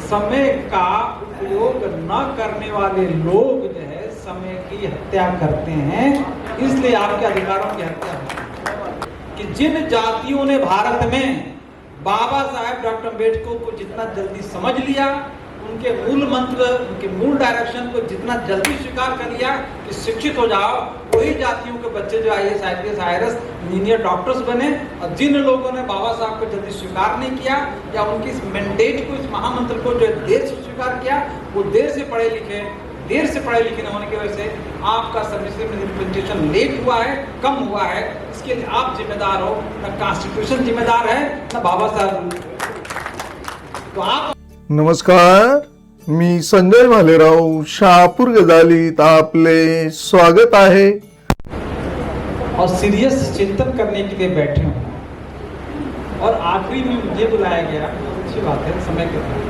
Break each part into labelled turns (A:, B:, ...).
A: समय का उपयोग न करने वाले लोग जो है समय की हत्या करते हैं, इसलिए आपके अधिकारों की हत्या होती है। कि जिन जातियों ने भारत में बाबा साहेब डॉक्टर अम्बेडकर को जितना जल्दी समझ लिया, उनके मूल मंत्र, उनके मूल डायरेक्शन को जितना जल्दी स्वीकार कर लिया कि शिक्षित हो जाओ, वही जातियों के बच्चे जो IAS, IPS, IRS, engineer, doctors बने। और जिन लोगों ने बाबा साहब को जल्दी स्वीकार नहीं किया या उनकी इस मैंडेट को, इस महामंत्र को जो देर से स्वीकार किया, वो देर से पढ़े लिखे न होने की वजह से आपका सर्विस रिप्रेजेंटेशन लेट हुआ है, कम हुआ है। इसके लिए आप जिम्मेदार हो, न कॉन्स्टिट्यूशन जिम्मेदार है, न बाबा साहब। तो आप
B: नमस्कार, मी संजय भालेराव, शहापूर गजालीत आपले स्वागत आहे।
A: और सीरियस चिंतन करने के लिए बैठे हूँ। और आखिरी में मुझे बुलाया गया, अच्छी बात है, समय के साथ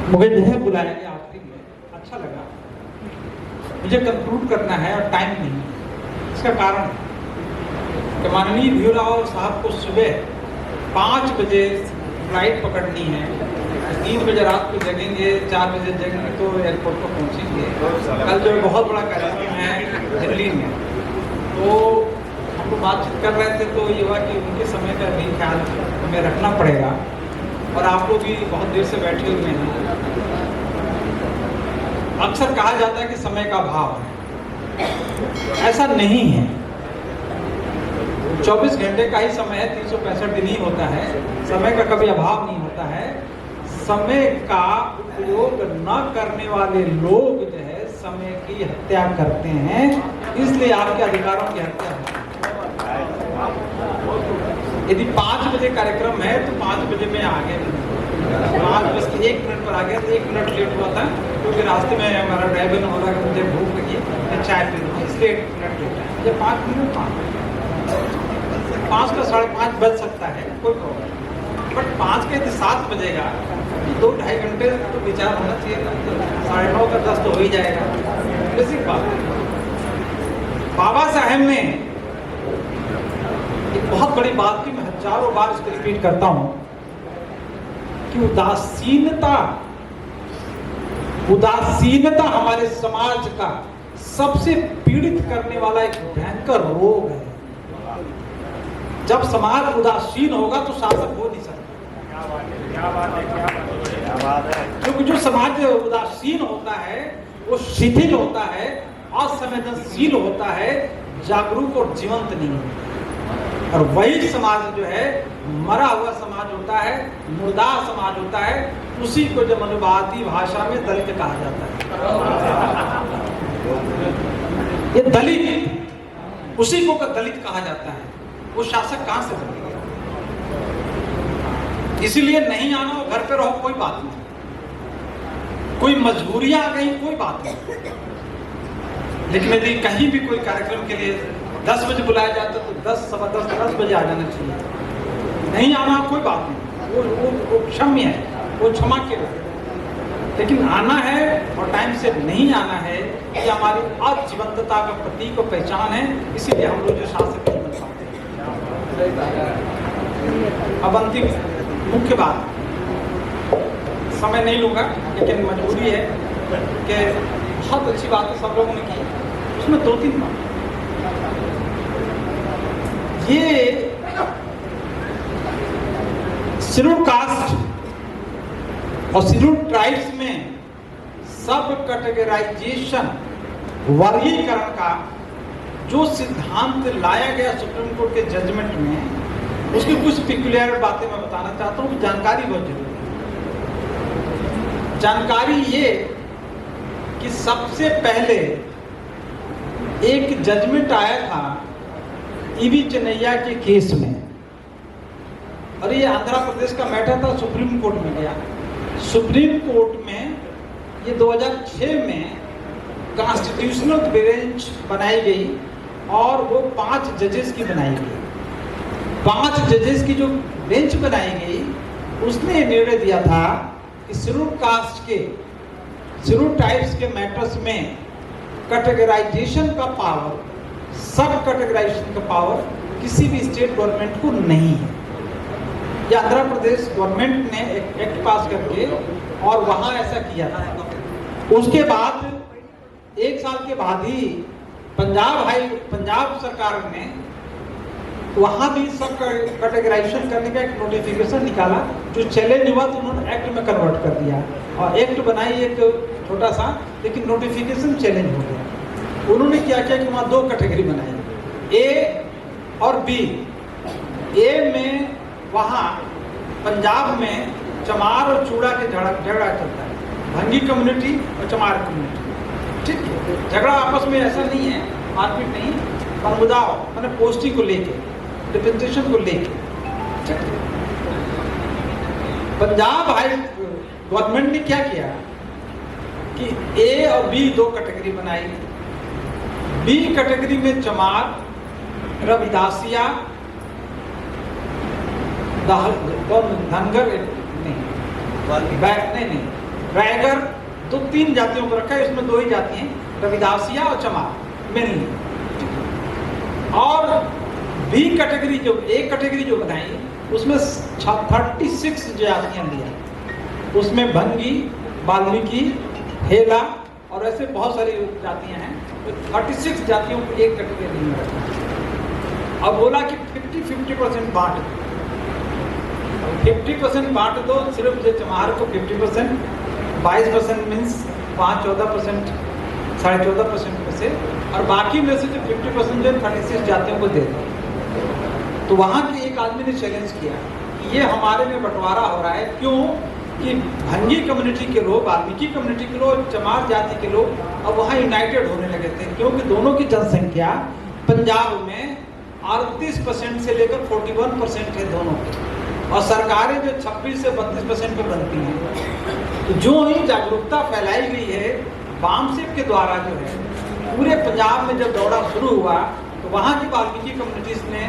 A: मुझे बुलाया गया आखिरी में, अच्छा लगा। मुझे कंक्लूड करना है और टाइम नहीं। इसका कारण कि माननीय भीमराव साहब को सुबह 5 बजे फ्लाइट पकड़नी है, 3 बजे रात को जगेंगे, 4 बजे जगेंगे तो एयरपोर्ट पर पहुंचेंगे। कल जो बहुत बड़ा कार्यक्रम है दिल्ली में, तो हम लोग बातचीत कर रहे थे तो ये हुआ कि उनके समय का भी ख्याल हमें रखना पड़ेगा। और आप लोग भी बहुत देर से बैठे हुए हैं। अक्सर कहा जाता है कि समय का अभाव है, ऐसा नहीं है। 24 घंटे का ही समय है, 365 दिन ही होता है। समय का कभी अभाव नहीं होता है। समय का उपयोग न करने वाले लोग जो है समय की हत्या करते हैं, इसलिए आपके अधिकारों की हत्या होती है। यदि 5 बजे कार्यक्रम है तो 5 बजे में आ गए, 5:01 पर आ गया तो 1 मिनट लेट हुआ था, क्योंकि रास्ते में हमारा ड्राइवर बोला कि मुझे भूख लगी है, चाय पी लूँ, इसलिए 1 मिनट लेट है। जब 5 मिनट 5 का 5:30 बज सकता है, कोई प्रॉब्लम, बट 5 के 7 बजेगा, 2-2.5 घंटे तो विचार होना चाहिए। 9:30 का 10 तो हो ही जाएगा। बेसिक बात है। बाबा साहेब ने एक बहुत बड़ी बात की, मैं हजारों बार इसको रिपीट करता हूं कि उदासीनता हमारे समाज का सबसे पीड़ित करने वाला एक भयंकर रोग है। जब समाज उदासीन होगा तो शासक हो नहीं सकता। क्योंकि जो समाज उदासीन होता है वो शिथिल होता है, असंवेदनशील होता है, जागरूक और जीवंत नहीं होता। और वही समाज जो है मरा हुआ समाज होता है, मुर्दार समाज होता है। उसी को जब अनुवादी भाषा में दलित कहा जाता है। ये दलित, उसी को दलित कहा जाता है। वो शासक कहां से बनेगा? इसीलिए नहीं आना हो, घर पे रहो, कोई बात नहीं। कोई मजबूरियां आ गई, कोई बात नहीं। लेकिन यदि कहीं भी कोई कार्यक्रम के लिए 10 बजे बुलाया जाता तो 10 बजे आ जाना चाहिए। नहीं आना कोई बात नहीं, वो क्षम्य है, वो क्षमा के लिए। लेकिन आना है और टाइम से नहीं आना है, ये हमारी अजीवंतता का प्रतीक और पहचान है। इसीलिए हम लोग जो शासक नहीं बन पाते। अब अंतिम मुख्य बात, समय नहीं लूंगा, लेकिन मजबूरी है कि बहुत अच्छी बातें सब लोगों ने की, उसमें 2-3 बात। ये शेड्यूल कास्ट और शेड्यूल ट्राइब्स में सब कैटेगराइजेशन, वर्गीकरण का जो सिद्धांत लाया गया सुप्रीम कोर्ट के जजमेंट में, उसकी कुछ पिक्युलियर बातें मैं बताना चाहता हूँ। जानकारी बहुत जरूरी है। जानकारी ये कि सबसे पहले एक जजमेंट आया था ईवी चन्नैया के केस में, और ये आंध्र प्रदेश का मैटर था, सुप्रीम कोर्ट में गया। सुप्रीम कोर्ट में ये 2006 में कॉन्स्टिट्यूशनल बेंच बनाई गई और वो 5 जजेस की बनाई गई। 5 जजेस की जो बेंच बनाई गई, उसने निर्णय दिया था कि शेड्यूल कास्ट के, शेड्यूल ट्राइब्स के मैटर्स में कैटेगराइजेशन का पावर, सब कैटेगराइजेशन का पावर किसी भी स्टेट गवर्नमेंट को नहीं है। ये आंध्र प्रदेश गवर्नमेंट ने एक एक्ट पास करके और वहां ऐसा किया था। उसके बाद 1 साल के बाद ही पंजाब सरकार ने वहां भी सब कैटेगराइजेशन करने का एक नोटिफिकेशन निकाला, जो चैलेंज हुआ तो उन्होंने एक्ट में कन्वर्ट कर दिया और एक्ट बनाई एक छोटा सा, लेकिन नोटिफिकेशन चैलेंज हो गया। उन्होंने क्या किया कि वहाँ 2 कैटेगरी बनाई, ए और बी। ए में वहाँ पंजाब में चमार और चूड़ा के झगड़ा चलता है, भंगी कम्युनिटी और चमार कम्युनिटी, ठीक है। झगड़ा आपस में ऐसा नहीं है, मारपीट नहीं, पर मुद्दा मैंने पोस्टिंग को लेके, रिप्रेजेंटेशन को लेके, ठीक है। पंजाब हाई गवर्नमेंट ने क्या किया कि ए और बी 2 कैटेगरी बनाई। बी कैटेगरी में चमार, रविदासिया, धनगर नहीं, रायगर, तो 3 जातियों को रखा है। इसमें 2 ही जाति हैं, रविदासिया और चमार मेनली। और बी कैटेगरी जो एक कैटेगरी जो बनाई उसमें 36 जातियां लिया। उसमें भंगी, वाल्मीकि, हेला और ऐसे बहुत सारी जातियां हैं। तो 36 जातियों को एक कैटेगरी में रखा। अब बोला कि 50-50% बांट, 50% बांट दो। सिर्फ जो चमार को 50%, 22% मीन्स 5-14%, 14.5% में से, और बाकी में से जो 50% जो 36 जातियों को दे दो। तो वहाँ के एक आदमी ने चैलेंज किया कि ये हमारे में बंटवारा हो रहा है, क्यों कि भंगी कम्युनिटी के लोग, वाल्मीकि कम्युनिटी के लोग, चमार जाति के लोग अब वहाँ यूनाइटेड होने लगे थे, क्योंकि दोनों की जनसंख्या पंजाब में 38% से लेकर 41% है दोनों की, और सरकारें जो 26 से 32% पे बनती हैं। तो जो ही जागरूकता फैलाई गई है वामसिप के द्वारा, जो है पूरे पंजाब में जब दौरा शुरू हुआ, तो वहाँ की वाल्मीकि कम्युनिटीज ने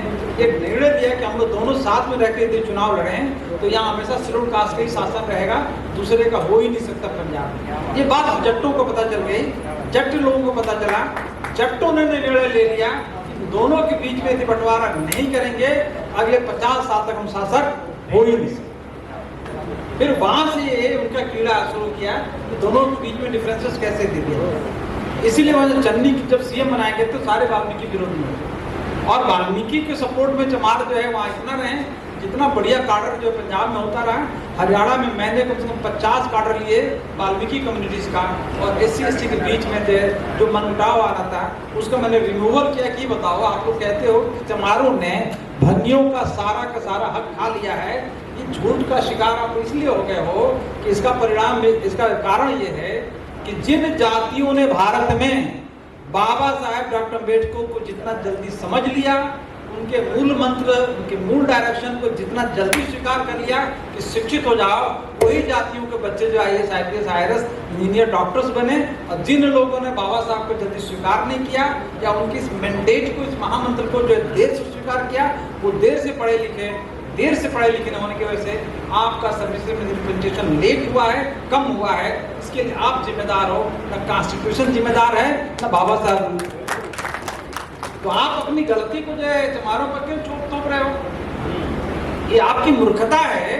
A: एक निर्णय लिया कि हम लोग दोनों साथ में रहकर यदि चुनाव लड़ें तो यहाँ हमेशा शेड्यूल कास्ट का ही शासन रहेगा, दूसरे का हो ही नहीं सकता पंजाब में। ये बात जट्टों को पता चल गई, जट्ट लोगों को पता चला, जट्टों ने निर्णय ले लिया कि दोनों के बीच में यदि बंटवारा नहीं करेंगे अगले 50 साल तक हम शासक हो ही नहीं सकते। फिर वहां से ये उनका कीड़ा शुरू किया कि दोनों के बीच में डिफरेंसेस कैसे दे दिए। इसीलिए वहाँ चन्नी जब सीएम बनाए गए तो सारे वाल्मीकि विरोधी हुए, और वाल्मीकि के सपोर्ट में चमार जो है वहाँ इतना रहे, जितना बढ़िया कार्डर जो पंजाब में होता रहा। हरियाणा में मैंने कम से कम 50 कार्डर लिए वाल्मीकि कम्युनिटीज का, और SC/ST के बीच में जो मनमुटाव आ रहा था उसका मैंने रिमूवल किया। कि बताओ, आप लोग कहते हो कि चमारों ने भंगियों का सारा हक खा लिया है, ये झूठ का शिकार आप इसलिए हो गए हो कि इसका परिणाम, इसका कारण ये है कि जिन जातियों ने भारत में बाबा साहेब डॉक्टर अम्बेडकर को जितना जल्दी समझ लिया, उनके मूल मंत्र, उनके मूल डायरेक्शन को जितना जल्दी स्वीकार कर लिया कि शिक्षित हो जाओ, वही जातियों के बच्चे जो IAS, IPS, IRS, engineer, doctors बने। और जिन लोगों ने बाबा साहब को जल्दी स्वीकार नहीं किया या उनकी इस मैंडेट को, इस महामंत्र को जो देर से स्वीकार किया, वो देर से पढ़े लिखे न होने की वजह से आपका सर्विस में रिप्रेजेंटेशन लेट हुआ है, कम हुआ है। इसके लिए आप जिम्मेदार हो, न कॉन्स्टिट्यूशन जिम्मेदार है, न बाबा साहब। तो आप अपनी गलती को जो है चमारों पर क्यों थोप रहे हो? ये आपकी मूर्खता है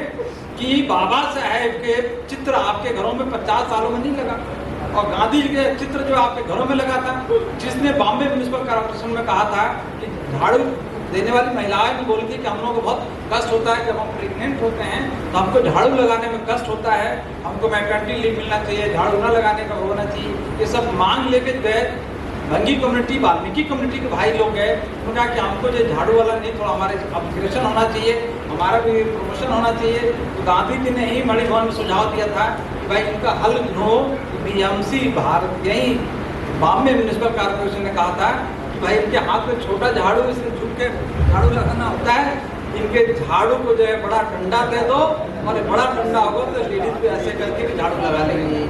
A: कि बाबा साहेब के चित्र आपके घरों में 50 सालों में नहीं लगा, और गांधी जी के चित्र जो आपके घरों में लगा था, जिसने बॉम्बे म्युनिसिपल कॉर्पोरेशन में कहा था कि झाड़ू देने वाली महिलाएं भी बोली थी कि हम लोगों को बहुत कष्ट होता है, जब हम प्रेग्नेंट होते हैं तो हमको झाड़ू लगाने में कष्ट होता है, हमको मैटरनिटी लीव मिलना चाहिए, झाड़ू न लगाने का होना चाहिए। ये सब मांग लेके गए भंगी कम्युनिटी, वाल्मीकि कम्युनिटी के भाई लोग गए, उन्होंने कहा कि हमको जो झाड़ू वाला नहीं, थोड़ा हमारे अपग्रेडेशन होना चाहिए, हमारा भी प्रमोशन होना चाहिए। तो गांधी जी ने ही मणि भवन में सुझाव दिया था कि भाई इनका हल ढूंढो। BMC भारत, यही बॉम्बे म्युनिसिपल कॉर्पोरेशन ने कहा था कि भाई इनके हाथ में छोटा झाड़ू, इसलिए झुक के झाड़ू लगाना होता है, इनके झाड़ू को जो है बड़ा डंडा दे दो, और बड़ा डंडा होगा तो लेडीज भी ऐसे करके भी झाड़ू लगा लेंगे।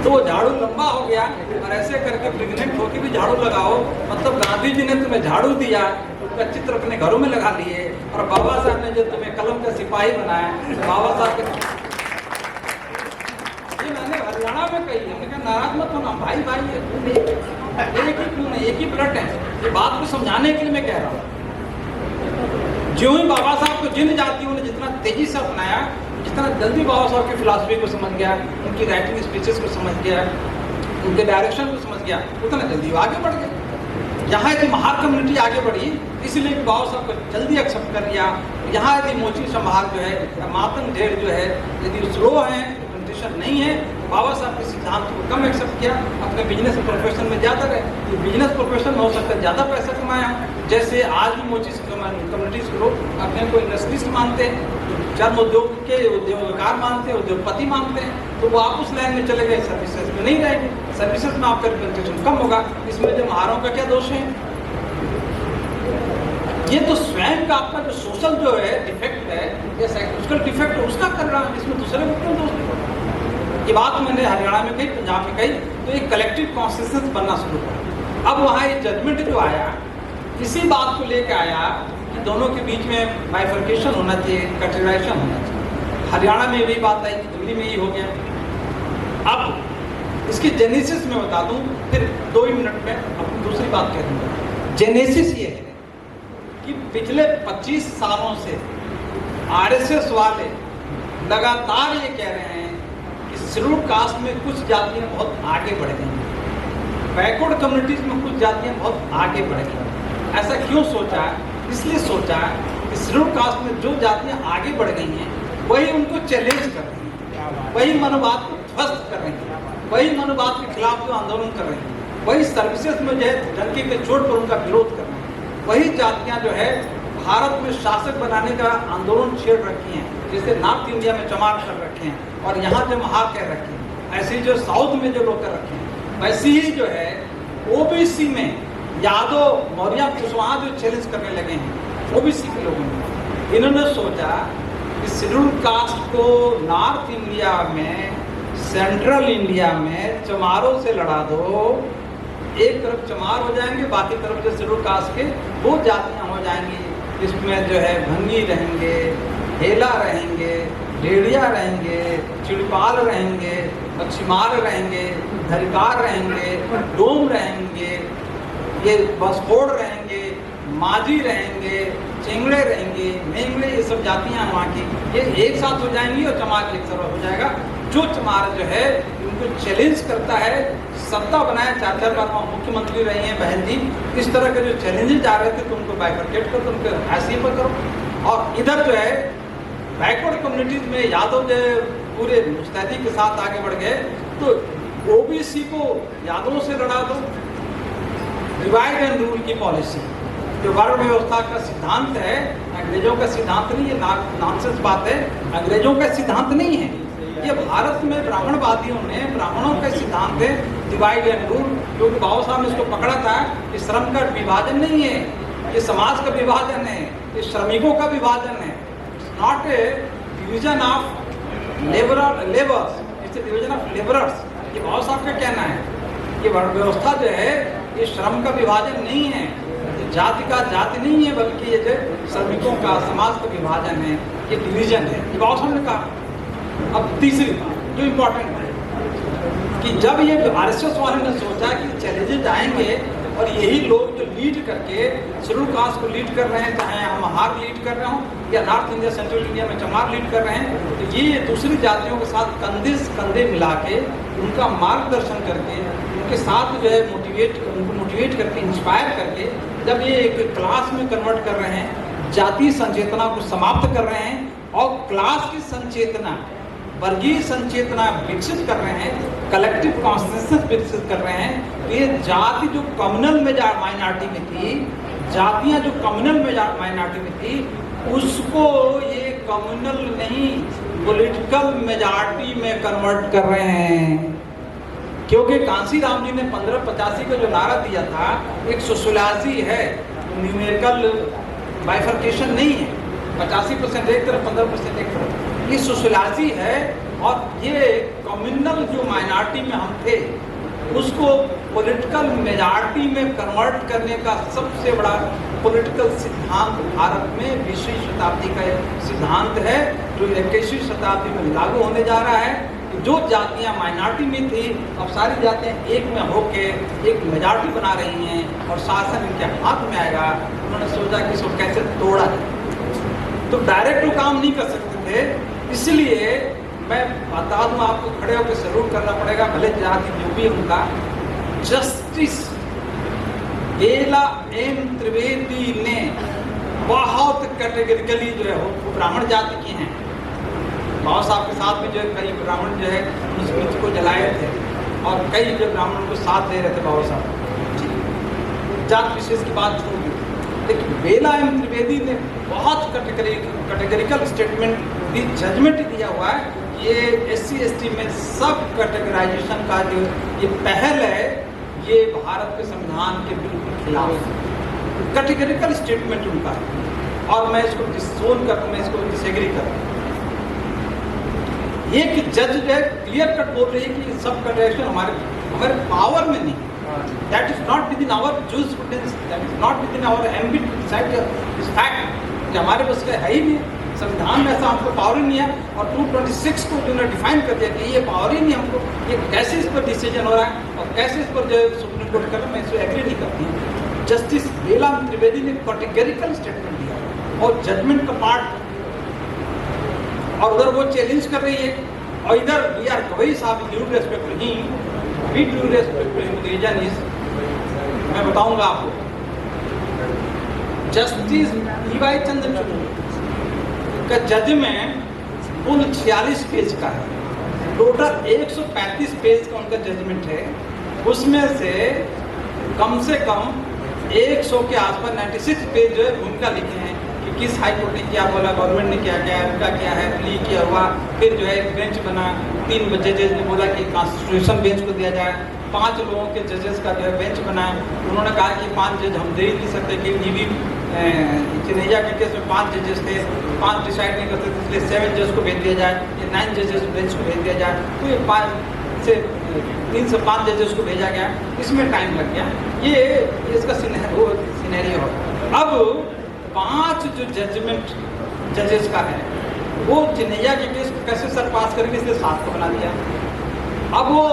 A: तो वो झाड़ू लंबा हो गया, और ऐसे करके प्रेग्नेंट होकर भी झाड़ू लगाओ। मतलब गांधी जी ने तुम्हें झाड़ू दिया, उसका चित्र अपने घरों में लगा लिए, और बाबा साहब ने जो तुम्हें कलम का सिपाही बनाया, तो बाबा साहब के मैंने हरियाणा में कही है, मैंने कहा नाराज मत होना भाई, एक ही खून है, एक ही ब्लड है। ये बात को समझाने के लिए मैं कह रहा हूँ। ज्यों ही बाबा साहब को जिन जातियों ने जितना तेजी से अपनाया, जितना जल्दी बाबा साहब की फिलॉसफी को समझ गया, उनकी राइटिंग स्पीचेस को समझ गया, उनके डायरेक्शन को समझ गया, उतना जल्दी वो आगे बढ़ गए। यहाँ यदि महार कम्युनिटी आगे बढ़ी इसलिए कि बाबा साहब को जल्दी एक्सेप्ट कर लिया। यहाँ यदि मोची समाज जो है, मातंग ढेर जो है, यदि स्लो है, कंपटीशन नहीं है, बाबा साहब के सिद्धांत को कम एक्सेप्ट किया, अपने बिजनेस प्रोफेशन में ज़्यादा रहे। तो बिजनेस प्रोफेशन में हो सकता है ज़्यादा पैसा कमाया। जैसे आज भी मोची कम्युनिटीज के लोग अपने को इंडस्ट्रिस्ट मानते हैं, चर्म उद्योग के उद्योगकार मानते हैं, उद्योगपति मानते हैं, तो वो आप उस लाइन में चले गए, सर्विसेज में नहीं रहेंगे। सर्विसेज में आपका रिप्रेजेंटेशन कम होगा। इसमें जो महारों का क्या दोष है? ये तो स्वयं का आपका जो सोशल जो है डिफेक्ट है या साइकोलॉजिकल डिफेक्ट है उसका कर रहा है, इसमें दूसरे को क्यों दोष देगा? ये बात मैंने हरियाणा में कही, पंजाब में कही, तो एक कलेक्टिव कॉन्शियसनेस बनना शुरू हुआ। अब वहाँ ये जजमेंट जो आया, इसी बात को लेकर आया कि दोनों के बीच में बाइफर्केशन होना चाहिए, कैटेगराइजेशन होना चाहिए। हरियाणा में भी बात आई, दिल्ली में ही हो गया। अब इसकी जेनेसिस में बता दूं, फिर 2 ही मिनट में अपनी दूसरी बात कह दूंगा। जेनेसिस ये है कि पिछले 25 सालों से आरएसएस वाले लगातार ये कह रहे हैं कि शेड्यूल्ड कास्ट में कुछ जातियां बहुत आगे बढ़ गई हैं, बैकवर्ड कम्युनिटीज में कुछ जातियां बहुत आगे बढ़ गई हैं। ऐसा क्यों सोचा? इसलिए सोचा कि शेड्यूल्ड कास्ट में जो जातियां आगे बढ़ गई हैं वही उनको चैलेंज कर रही हैं, वही मनोवाद को ध्वस्त कर रही हैं, वही मनोवाद के खिलाफ जो आंदोलन कर रही हैं, वही सर्विसेज में जो है डंके के चोट पर उनका विरोध कर रही हैं, वही जातियां जो है भारत में शासक बनाने का आंदोलन छेड़ रखी हैं, जैसे नॉर्थ इंडिया में चमार कर रखे हैं और यहाँ जो महार कह रखे हैं, ऐसे जो साउथ में जो लोग कर रखे हैं, वैसे ही जो है ओबीसी में यादव मौर्य कुशवाहा जो चैलेंज करने लगे हैं ओबीसी के लोगों ने, इन्होंने सोचा कि शेड्यूल्ड कास्ट को नॉर्थ इंडिया में, सेंट्रल इंडिया में चमारों से लड़ा दो। एक तरफ चमार हो जाएंगे, बाकी तरफ जो शेड्यूल्ड कास्ट के वो जातियां हो जाएंगी। इसमें जो है भंगी रहेंगे, हेला रहेंगे, भेड़िया रहेंगे, चिड़पाल रहेंगे, मच्छीमार रहेंगे, धरिकार रहेंगे, डोम रहेंगे, ये बसफोड़ रहेंगे, माझी रहेंगे, चिंगड़े रहेंगे, मेंगड़े, ये सब जातियां वहाँ की ये एक साथ हो जाएंगी और चमार एक तरफ हो जाएगा। जो चमार जो है उनको चैलेंज करता है, सत्ता बनाए, 4 बार वहाँ मुख्यमंत्री रही हैं बहन जी, इस तरह के जो चैलेंजेस आ रहे थे तो उनको बाइफरकेट करो, उनको हैसियत पर करो। और इधर जो है बैकवर्ड कम्युनिटीज में यादव जो है पूरे मुस्तैदी के साथ आगे बढ़ गए, तो ओबीसी को यादवों से लड़ा दो। डिवाइड एंड रूल की पॉलिसी जो वर्ण व्यवस्था का सिद्धांत है, अंग्रेजों का सिद्धांत नहीं है, नॉनसेंस बात है, अंग्रेजों का सिद्धांत नहीं है, ये भारत में ब्राह्मणवादियों ने, ब्राह्मणों का सिद्धांत है डिवाइड एंड रूल। क्योंकि बाबा साहब ने इसको पकड़ा था कि श्रम का विभाजन नहीं है, ये समाज का विभाजन है, ये श्रमिकों का विभाजन है, not A division of labours, it's A division of labourers. ये बाबा साहब का कहना है। ये वर्ण व्यवस्था जो है ये श्रम का विभाजन नहीं है, जाति का जाति नहीं है, बल्कि ये जो श्रमिकों का, समाज का विभाजन है, ये डिवीजन है, ये बाबा साहब ने कहा। अब तीसरी बात जो इम्पोर्टेंट है कि जब ये आरएसएस वाले ने सोचा कि चैलेंजेस आएंगे और यही लोग जो लीड करके शेड्यूल्ड कास्ट को लीड कर रहे हैं, चाहे हम हार लीड कर रहे हों या नॉर्थ इंडिया, सेंट्रल इंडिया में चमार लीड कर रहे हैं, तो ये दूसरी जातियों के साथ कंधे से कंधे मिला के उनका मार्गदर्शन करके, उनके साथ जो है उनको मोटिवेट करके, इंस्पायर करके, जब ये एक क्लास में कन्वर्ट कर रहे हैं, जातीय संचेतना को समाप्त कर रहे हैं और क्लास की संचेतना, वर्गीय संचेतना विकसित कर रहे हैं, कलेक्टिव कॉन्शियसनेस विकसित कर रहे हैं, तो ये जाति जो कम्युनल माइनॉरिटी में थी, जातियां जो कम्युनल माइनॉरिटी में थी, उसको ये कम्युनल नहीं पॉलिटिकल मेजॉरिटी में कन्वर्ट कर रहे हैं। क्योंकि कांसी राम जी ने 1585 का जो नारा दिया था, एक सोशोलॉजी है, न्यूमेरिकल बाइफर्केशन नहीं है, 85% एक तरफ, 15% एक तरफ, ये सोशोलॉजी है। और ये कम्युनल जो माइनॉरिटी में हम थे उसको पॉलिटिकल मेजॉरिटी में कन्वर्ट करने का सबसे बड़ा पॉलिटिकल सिद्धांत भारत में 20वीं शताब्दी का सिद्धांत है, जो 21वीं शताब्दी में लागू होने जा रहा है। जो जातियां माइनॉरिटी में थी, अब सारी जातियां एक में होके एक मेजॉरिटी बना रही हैं और शासन इनके हाथ में आएगा। उन्होंने सोचा कि इसको कैसे तोड़ा जाए। तो डायरेक्ट वो काम नहीं कर सकते थे। इसलिए मैं बता दूं आपको, खड़े होकर सैल्यूट करना पड़ेगा, भले जाति जो भी उनका, जस्टिस बेला एम त्रिवेदी ने बहुत कैटेगरिकली जो है वो ब्राह्मण जाति की हैं। बाबा साहब के साथ भी जो है कई ब्राह्मण जो है उस वृक्ष को जलाए थे और कई जो ब्राह्मण को साथ दे रहे थे बाबा साहब। जात विशेष की बात छोड़ दी, लेकिन बेला एम त्रिवेदी ने बहुत कैटेगरिकल स्टेटमेंट जजमेंट दिया हुआ है। ये SC/ST में सब कैटेगराइजेशन का जो ये पहल है, ये भारत के संविधान के बिल्कुल खिलाफ कैटेगरिकल स्टेटमेंट उनका है और मैं इसको डिसोन करता हूँ, मैं इसको डिसएग्री करता हूँ। ये कि जज जो है क्लियर कट बोल रही है कि सब कैटेगराइजेशन हमारे पावर में नहीं, that is not within our jurisdiction, that is not within our ambit to decide this fact कि हमारे बस का है ही नहीं, संविधान में ऐसा हमको पावर ही नहीं है। और 226 को जो डिफाइन कर दिया कि ये पावर ही नहीं हमको, ये कैसे इस पर डिसीजन हो रहा है और कैसे इस पर जो सुप्रीम कोर्ट कर रहा है, मैं इसको एग्री नहीं करती हूँ। जस्टिस बेला त्रिवेदी ने कैटेगरिकल स्टेटमेंट दिया और जजमेंट का पार्ट, और उधर वो चैलेंज कर रही है और इधर वी आर गवई साहब due respect he we due respect reason is, मैं बताऊंगा आपको। जस्टिस DY चंद्रचूड़ का जजमेंट कुल 46 पेज का है, टोटल 135 पेज का उनका जजमेंट है। उसमें से कम 100 के आसपास 96 पेज जो है भूमिका लिखे हैं कि किस हाई कोर्ट ने क्या बोला, गवर्नमेंट ने क्या किया, उनका क्या है, प्ली किया हुआ, फिर जो है एक बेंच बना, 3 जजेज ने बोला कि कॉन्स्टिट्यूशन बेंच को दिया जाए, 5 लोगों के जजेस का जो है बेंच बनाया। उन्होंने कहा कि 5 जज हम दे ही नहीं सकते कि ईवी चिन्हैया के केस में 5 जजेस थे, 5 डिसाइड नहीं कर सकते, इसलिए 7 जज को भेज दिया जाए, ये 9 जजेस बेंच को भेज दिया जाए। तो ये 3 से 5 जजेस को भेजा गया, इसमें टाइम लग गया। ये इसका सिनेरियो है। अब 5 जो जजमेंट जजेस का है वो चिन्हैया के केस को कैसे सर पास करेंगे, इसलिए 7 को बना दिया। अब वो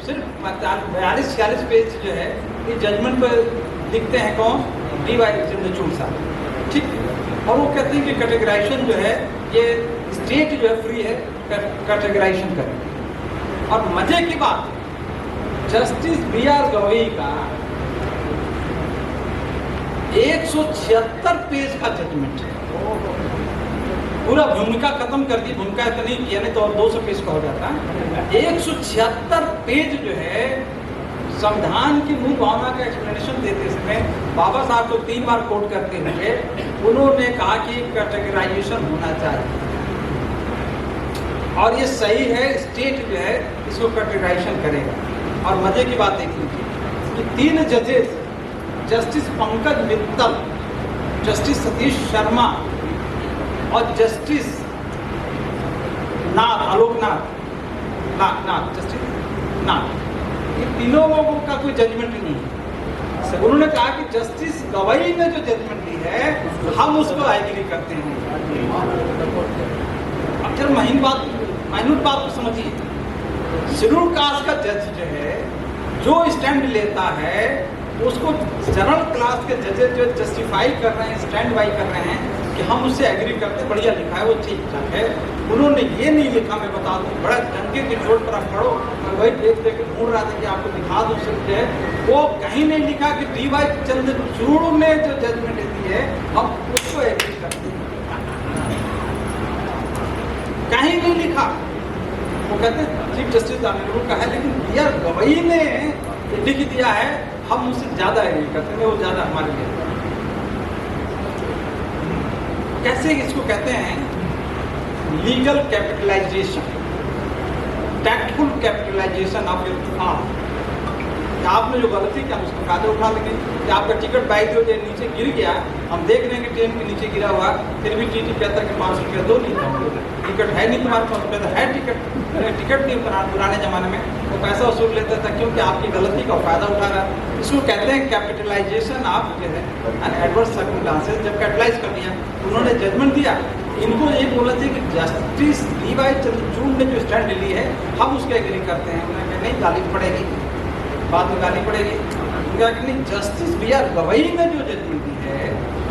A: सिर्फ 42-46 पेज जो है ये जजमेंट पर लिखते हैं कौन, DY चंद्रचूड़ साहब, ठीक। और वो कहते हैं कि कैटेगराइजेशन जो है ये स्टेट जो है फ्री है कैटेगराइजेशन करें। और मजे की बात, जस्टिस BR गवई का 176 पेज का जजमेंट है, पूरा भूमिका खत्म कर दी, भूमिका इतनी किया नहीं तो और 200 पेज का हो जाता। 176 पेज जो है संविधान की मूल भावना का एक्सप्लेनेशन देते समय बाबा साहब को 3 बार कोट करते हुए उन्होंने कहा कि कैटेगराइजेशन होना चाहिए और ये सही है, स्टेट जो है इसको कैटेगराइजेशन करेगा। और मजे की बात देख लीजिए कि 3 जजेस, जस्टिस पंकज मित्तल, जस्टिस सतीश शर्मा और जस्टिस आलोकनाथ, जस्टिस नाथ, ये तीनों लोगों का कोई जजमेंट नहीं है। उन्होंने कहा कि जस्टिस गवई ने जो जजमेंट दी है हम उसको एग्री करते हैं। अब जब माइन्यूट बात को समझिए, शेड्यूल कास्ट का जज जो है जो स्टैंड लेता है उसको जनरल क्लास के जजेस जो जस्टिफाई कर रहे हैं, स्टैंड बाई कर रहे हैं कि हम उससे एग्री करते, बढ़िया लिखा है, वो ठीक ठाक है। उन्होंने ये नहीं लिखा, मैं बता दूं, बड़ा डंके की चोट पर आप पढ़ो, मैं वही देख के ढूंढ रहा था कि आपको दिखा दूं सकते हैं, वो कहीं नहीं लिखा कि DY चंद्रचूड़ ने जो जजमेंट दी है हम उसको एग्री करते हैं, कहीं नहीं लिखा। वो कहते चीफ जस्टिस आमिर का है, लेकिन BR गवई ने लिख दिया है हम उससे ज्यादा एग्री करते हैं, वो ज्यादा हमारे लिए। कैसे इसको कहते हैं, legal capitalization, tactful capitalization of your thought. आपने जो गलती किया हम उसका फायदा उठा लेंगे कि आपका टिकट बाइक जो नीचे गिर गया, हम देख रहे हैं कि ट्रेन के नीचे गिरा हुआ, फिर भी TT कहता कि 500 रुपया दो, नहीं टिकट है नहीं तुम्हारे पास, तो है टिकट नहीं पुराने ज़माने में वो पैसा वसूल लेता था क्योंकि आपकी गलती का फ़ायदा उठा रहा है। इसको कहते हैं कैपिटलाइजेशन ऑफ जो है एंड एडवर्स सर्कमस्टांसेस। जब कैपिटलाइज कर दिया, उन्होंने जजमेंट दिया, इनको ये बोला था कि जस्टिस DY चंद्रचूड़ ने जो स्टैंड ली है हम उसके एग्री करते हैं। उन्होंने कहा नहीं, गाली पड़ेगी, बाद में गाली पड़ेगी। जस्टिस बी आर गवई ने जो जजमेंट दी है,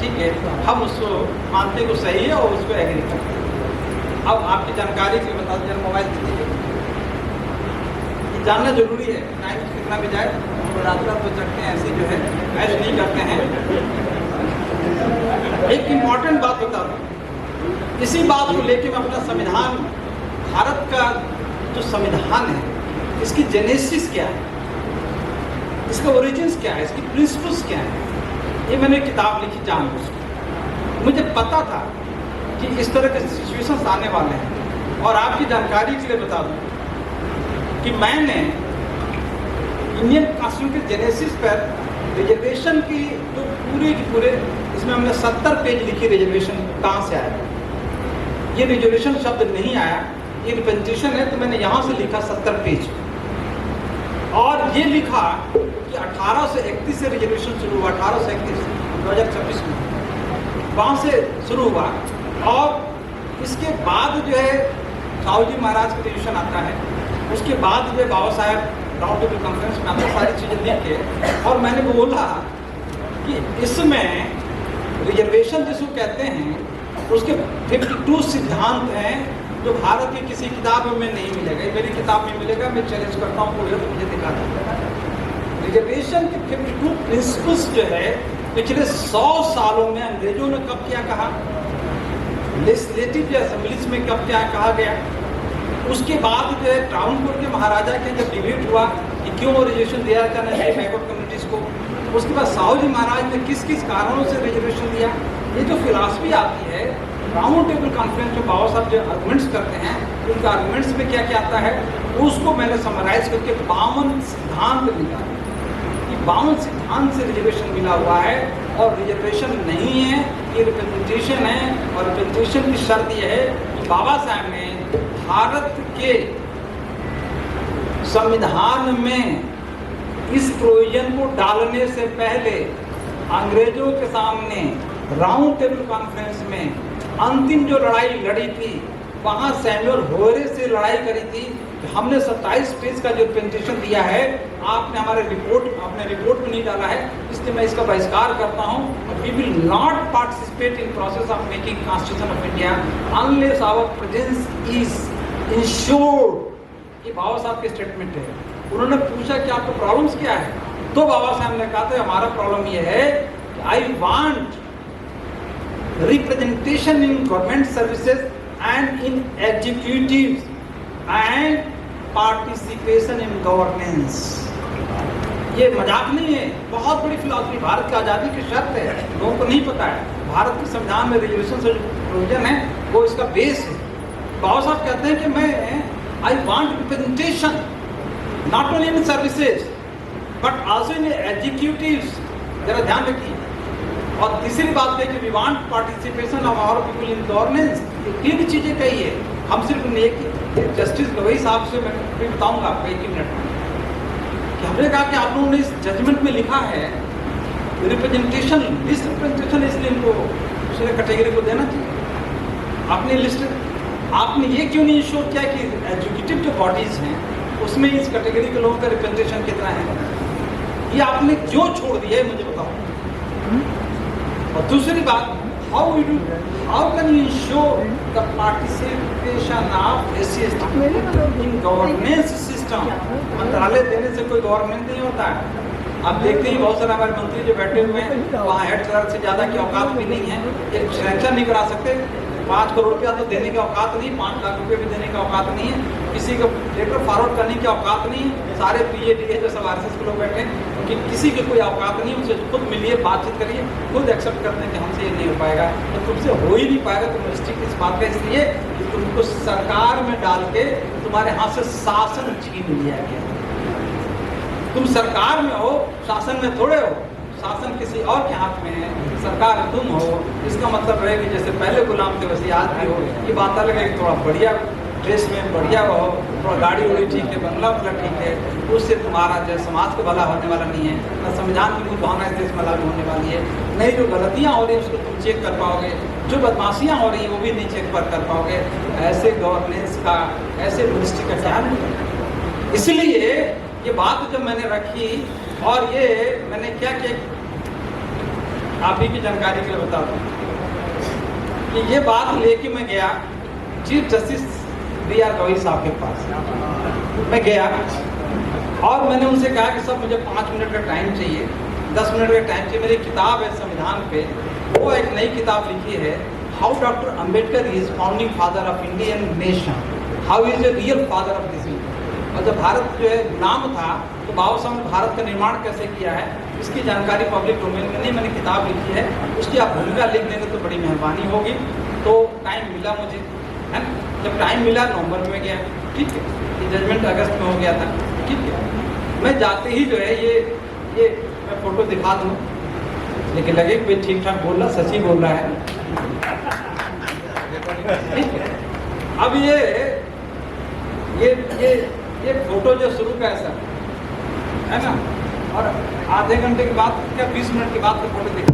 A: ठीक है, हम उसको मानते को सही है और उसको एग्री करते हैं। अब आपकी जानकारी के लिए बता दें, मोबाइल दीजिए, ये जानना जरूरी है। टाइम कितना भी जाए हम रात रात तो सकते हैं, ऐसे जो है ऐश नहीं करते हैं। एक इम्पॉर्टेंट बात बता दूं, इसी बात को लेके मैं अपना संविधान, भारत का जो संविधान है, इसकी जेनेसिस क्या है, इसका ओरिजिन्स क्या है, इसकी प्रिंसिपल्स क्या है, ये मैंने किताब लिखी जानबूझ के। मुझे पता था कि इस तरह के सिचुएशंस आने वाले हैं। और आपकी जानकारी के लिए बता दूं कि मैंने इंडियन कॉन्स्टिट्यूशन के जेनेसिस पर रिजर्वेशन की जो पूरे इसमें हमने 70 पेज लिखी, रिजर्वेशन कहाँ से आया। ये रिजर्वेशन शब्द नहीं आया, ये रिप्रेजेंटेशन है, तो मैंने यहाँ से लिखा 70 पेज। और ये लिखा कि 1831 से रिजर्वेशन शुरू हुआ, 1831 2026 में वहाँ से शुरू हुआ। और इसके बाद जो है साहू जी महाराज का रिजर्वेशन आता है, उसके बाद जो है बाबा साहब राउंड टेबल कॉन्फ्रेंस में आपको सारी चीज़ें लिख के, और मैंने बोला कि इसमें रिजर्वेशन जिसको कहते हैं उसके 52 सिद्धांत हैं जो भारत की किसी किताब में नहीं मिलेगा। मेरी किताब में मिलेगा, मैं चैलेंज करता हूँ कोई तो मुझे दिखा देगा। रिजर्वेशन के 52 प्रिंसिपल्स जो है पिछले 100 सालों में अंग्रेजों ने कब क्या कहा, लेजिस्लेटिव असेंबलीज में कब क्या कहा गया, उसके बाद जो है ट्रावनकोर के महाराजा के जब डिबेट हुआ कि क्यों रिजर्वेशन दिया जाना चाहिए बैकवर्ड कम्युनिटीज को, उसके बाद साहू जी महाराज ने किस किस कारणों से रिजर्वेशन दिया। ये जो फिलॉसफी आती है राउंड टेबल कॉन्फ्रेंस में, बाबा साहब जो आर्गुमेंट्स करते हैं, उनके आर्गुमेंट्स में क्या क्या आता है, उसको मैंने समराइज करके 52 सिद्धांत लिखा। 52 सिद्धांत से रिजर्वेशन मिला हुआ है, और रिजर्वेशन नहीं है, ये रिप्रेजेंटेशन है। और रिप्रेजेंटेशन की शर्त यह है कि बाबा साहब ने भारत के संविधान में इस प्रोविजन को डालने से पहले अंग्रेजों के सामने राउंड टेबल कॉन्फ्रेंस में अंतिम जो लड़ाई लड़ी थी, वहाँ सैमुअल होरे से लड़ाई करी थी। हमने 27 पेज का जो प्रेजेंटेशन दिया है, आपने हमारे अपने रिपोर्ट में नहीं डाला है, इसलिए मैं इसका बहिष्कार करता हूँ। We will not participate in process of making constitution of India unless our presence is ensured. ये बाबा साहब के स्टेटमेंट है। उन्होंने पूछा कि आपको प्रॉब्लम्स क्या है, तो बाबा साहब ने कहा था हमारा प्रॉब्लम ये है कि I want representation in government services and in executives and participation in governance। ये मजाक नहीं है, बहुत बड़ी फिलॉसफी, भारत की आज़ादी की शर्त है, लोगों को नहीं पता है। भारत के संविधान में रिजर्वेशन से जो प्रोविजन है वो इसका बेस है। बाबा साहब कहते हैं कि मैं I want representation not only in services but also in executives. जरा ध्यान रखिए। और तीसरी बात है कि we want participation of our people in governance. ये 3 चीजें कही है। हम सिर्फ एक जस्टिस गवई साहब से मैं बताऊंगा आपको 1 मिनट में कि हमने कहा कि आप लोगों ने इस जजमेंट में लिखा है रिप्रेजेंटेशन, लिस्ट रिप्रेजेंटेशन, इसलिए इनको दूसरे कैटेगरी को देना चाहिए। आपने लिस्ट, आपने ये क्यों नहीं इंश्योर किया कि एजुकेटिव जो बॉडीज हैं उसमें इस कैटेगरी के लोगों का रिप्रेजेंटेशन कितना है? ये आपने क्यों छोड़ दिया है, मुझे बताओ। और दूसरी बात, how can you ensure the participation of SC in governance system? मंत्रालय देने से कोई गवर्नेंस नहीं होता है। आप देखते ही बहुत सारे हमारे मंत्री जो बैठे हुए हैं, वहाँ हेड क्लर्क से ज़्यादा की औकात भी नहीं है, एक सिलेक्शन नहीं करा सकते। 5 करोड़ रुपया तो देने की औकात नहीं, 5 लाख रुपये भी देने की औकात नहीं है, किसी को लेटर फॉरवर्ड करने की औकात नहीं है। सारे PhD है जो सब RSS के लोग बैठे हैं, कि किसी की कोई औकात नहीं, उनसे खुद मिलिए, बातचीत करिए, खुद एक्सेप्ट करते हैं कि हमसे ये नहीं हो पाएगा। तो तुमसे हो ही नहीं पाएगा, तुम मिस्टेक इस बात का इसलिए कि तुमको सरकार में डाल के तुम्हारे हाथ से शासन छीन लिया गया। तुम सरकार में हो, शासन में थोड़े हो। शासन किसी और के हाथ में है, सरकार तुम हो। इसका मतलब है कि जैसे पहले गुलाम थे वैसे आज भी हो। ये बात अलग है कि थोड़ा बढ़िया ड्रेस में बढ़िया हो, थोड़ा गाड़ी उड़ी ठीक है, बंगला उंगला ठीक है, उससे तुम्हारा जो समाज को भला होने वाला नहीं है, न संविधान की मूल भावना देश में लागू होने वाली है। नहीं, जो गलतियाँ हो रही हैं उसको तुम चेक कर पाओगे, जो बदमाशियाँ हो रही हैं वो भी नहीं चेक कर पाओगे। ऐसे गवर्नेंस का, ऐसे मिनिस्ट्री का क्या नहीं। इसलिए ये बात जब मैंने रखी और ये मैंने क्या किया, आप ही की जानकारी के लिए बता दूं कि ये बात लेके मैं गया चीफ जस्टिस B.R. गवई साहब के पास। मैं गया और मैंने उनसे कहा कि सब मुझे 5 मिनट का टाइम चाहिए, 10 मिनट का टाइम चाहिए। मेरी किताब है संविधान पे, वो एक नई किताब लिखी है, how doctor Ambedkar is founding father of Indian nation, how is a real father of this India. और जब भारत जो है गुलाम था तो बाबा साहब ने भारत का निर्माण कैसे किया है, इसकी जानकारी पब्लिक डोमेन में नहीं, मैंने किताब लिखी है, उसकी आप भूमिका लिख देंगे तो बड़ी मेहरबानी होगी। तो टाइम मिला मुझे, है ना, जब टाइम मिला नवंबर में गया, ठीक है, ये जजमेंट अगस्त में हो गया था, ठीक है। मैं जाते ही जो है ये मैं फोटो दिखा दूँ, लेकिन लगे कि भाई ठीक ठाक बोल रहा, सच ही बोल रहा है, ठीक है। अब ये फोटो जो शुरू का है ना, और आधे घंटे के बाद क्या 20 मिनट के बाद तो फोटो देखा।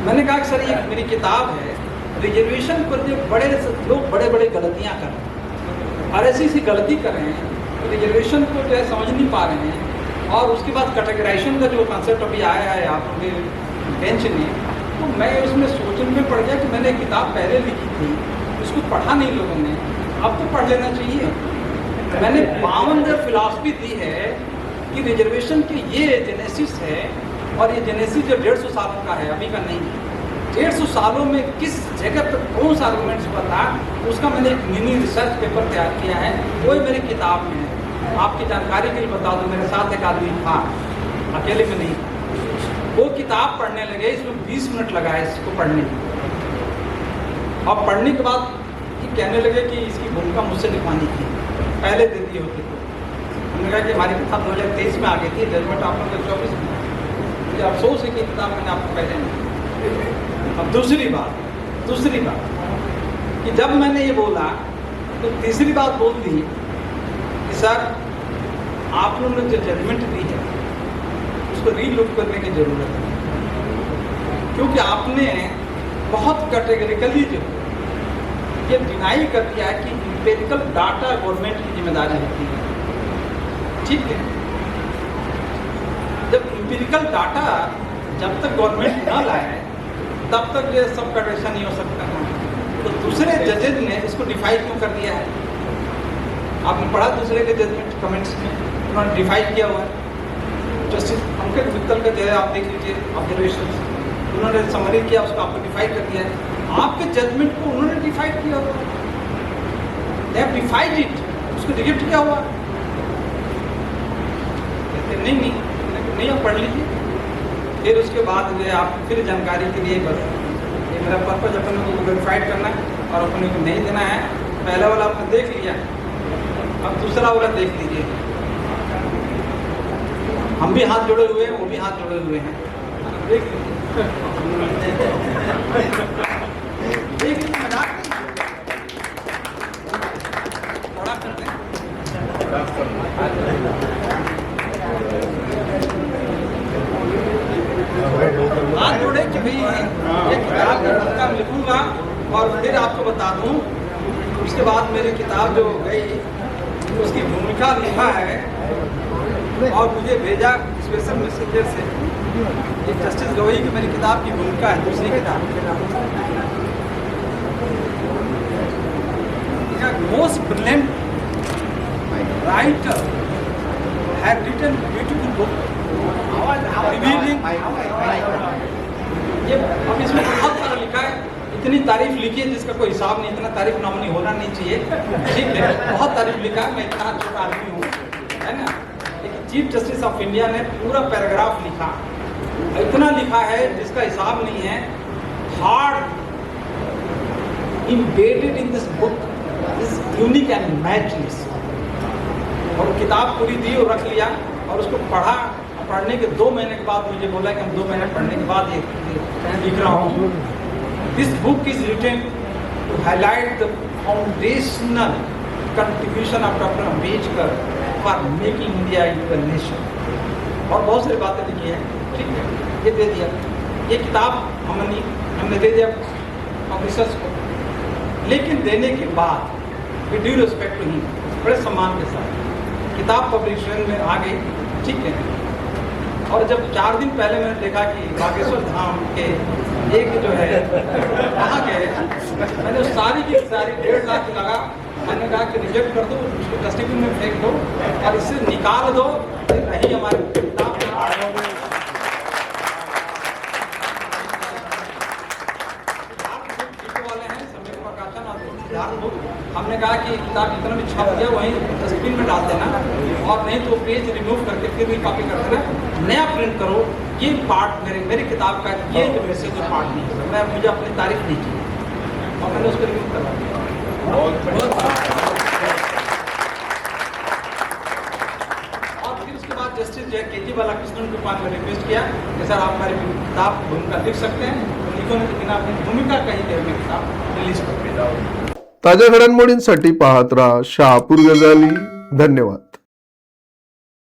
A: मैंने कहा कि सर ये मेरी किताब है, रिजर्वेशन पर जो बड़े लोग बड़े बड़े गलतियां कर रहे हैं और ऐसी गलती कर रहे हैं, तो रिजर्वेशन को जो है समझ नहीं पा रहे हैं। और उसके बाद कैटेगराइजेशन का जो कॉन्सेप्ट अभी आया है आपके बेंच में, तो मैं उसमें सोचने में पड़ गया कि मैंने किताब पहले लिखी थी, उसको पढ़ा नहीं लोगों ने, अब तो पढ़ लेना चाहिए। मैंने 52 जो फिलॉसफी दी है कि रिजर्वेशन की ये जेनेसिस है, और ये जेनेसिस जो 150 सालों का है, अभी का नहीं। 150 सालों में किस जगह पर कौन सा आर्गूमेंट्स पर था, उसका मैंने एक मिनी रिसर्च पेपर तैयार किया है, वो मेरी किताब में है। आपकी जानकारी के लिए बता दूं, मेरे साथ एक आदमी था, अकेले में नहीं था। वो किताब पढ़ने लगे, इसमें 20 मिनट लगा है इसको पढ़ने में, और पढ़ने के बाद ये कहने लगे कि इसकी भूमिका मुझसे लिखवानी थी, पहले दे दी होती तो। हमने कहा कि हमारी किताब 2023 में आ गई थी, जजमेंट आप लोग 24 में, मुझे अफसोस है कि किताब मैंने आपको पहले नहीं। अब दूसरी बात कि जब मैंने ये बोला तो तीसरी बात बोल दी कि सर आप लोगों ने जो जजमेंट दी है उसको रीलुक करने की ज़रूरत है, क्योंकि आपने बहुत कैटेगरिकली जो ये डिनाई कर दिया है कि एम्पिरिकल डाटा गवर्नमेंट की जिम्मेदारी होती है, ठीक है। जब एम्पिरिकल डाटा जब तक गवर्नमेंट न लाए तब तक ये सब करेक्शन नहीं हो सकता है। तो दूसरे जजेज ने इसको डिफाइन क्यों कर दिया है? आपने पढ़ा दूसरे के जजमेंट कमेंट्स में, उन्होंने डिफाइन किया हुआ है। जस्टिस अंकित मित्तल का जो है आप देख लीजिए ऑब्जर्वेशन, उन्होंने समरी किया, उसको आपको डिफाइन कर दिया है। आपके जजमेंट को उन्होंने डिफाइन किया हुआ, दे हैव डिफाइंड इट, उसको रिजेक्ट किया हुआ। नहीं आप पढ़ लीजिए। फिर उसके बाद जो है आप फिर जानकारी के लिए, बस ये मेरा पर्पज अपने को वेरीफाइड करना है और अपने को नहीं देना है। पहला वाला आपने देख लिया, अब दूसरा वाला देख लीजिए। हम भी हाथ जोड़े हुए हैं, वो भी हाथ जोड़े हुए हैं, देख लीजिए। मजाक थोड़ा करते हैं। हाथ जोड़े कि भाई ये किताब का लिखूंगा और फिर आपको बता दूं। उसके बाद मेरी किताब जो गई उसकी भूमिका लिखा है और मुझे भेजा स्पेशल मैसेंजर से, ये जस्टिस गवई की मेरी किताब की भूमिका है, दूसरी किताब। Most brilliant writer had written beautiful book revealing. ये अब इसमें बहुत सारा लिखा है, इतनी तारीफ लिखी है जिसका कोई हिसाब नहीं, इतना तारीफ नॉमिनी होना नहीं चाहिए, ठीक है। बहुत तारीफ लिखा है, मैं इतना छोटा आदमी हूँ, है ना। लेकिन चीफ जस्टिस ऑफ इंडिया ने पूरा पैराग्राफ लिखा, इतना लिखा है जिसका हिसाब नहीं है। Hard embedded in this book is unique and matchless। और किताब पूरी दी और रख लिया और उसको पढ़ा। पढ़ने के 2 महीने के बाद मुझे बोला कि हम 2 महीने पढ़ने के बाद ये लिख रहा हूँ। This book is written to highlight the foundational contribution of doctor Ambedkar for making India into a nation. और बहुत सारी बातें लिखी हैं, ठीक है। ये दे दिया, ये किताब हमने दे दिया ऑफिसर्स को। लेकिन देने के बाद with due respect to him, बड़े सम्मान के साथ किताब पब्लिशर में आ गई, ठीक है। और जब 4 दिन पहले मैंने देखा कि बागेश्वर धाम के एक जो है कहाँ गए, मैंने उस सारी की सारी 1.5 लाख लगा। मैंने कहा कि रिजेक्ट कर दो, उसको डस्टबिन में फेंक दो और इसे निकाल दो, नहीं हमारी किताब वाले हैं समय प्रकाशन और हमने कहा कि किताब जितना भी छप गया वहीं डस्टबिन में डाल देना और नहीं तो पेज रिमूव करके फिर भी कॉपी कर देना, नया प्रिंट करो। ये पार्ट मेरी किताब का ये जो मैसेज जो पार्ट नहीं है, मैं मुझे अपनी तारीफ नहीं की और मैंने उसको रिमूव करवा दिया। और फिर उसके बाद जस्टिस के.जी. बालाकृष्णन के पास में रिक्वेस्ट किया कि सर आप हमारी किताब भूमिका लिख सकते हैं, तो लिखो, नहीं तो बिना अपनी भूमिका कहीं के मैं किताब रिलीज करके जाओ।
B: ताज्या घडामोडींसाठी पाहत राहा शहापूर गजाली. धन्यवाद.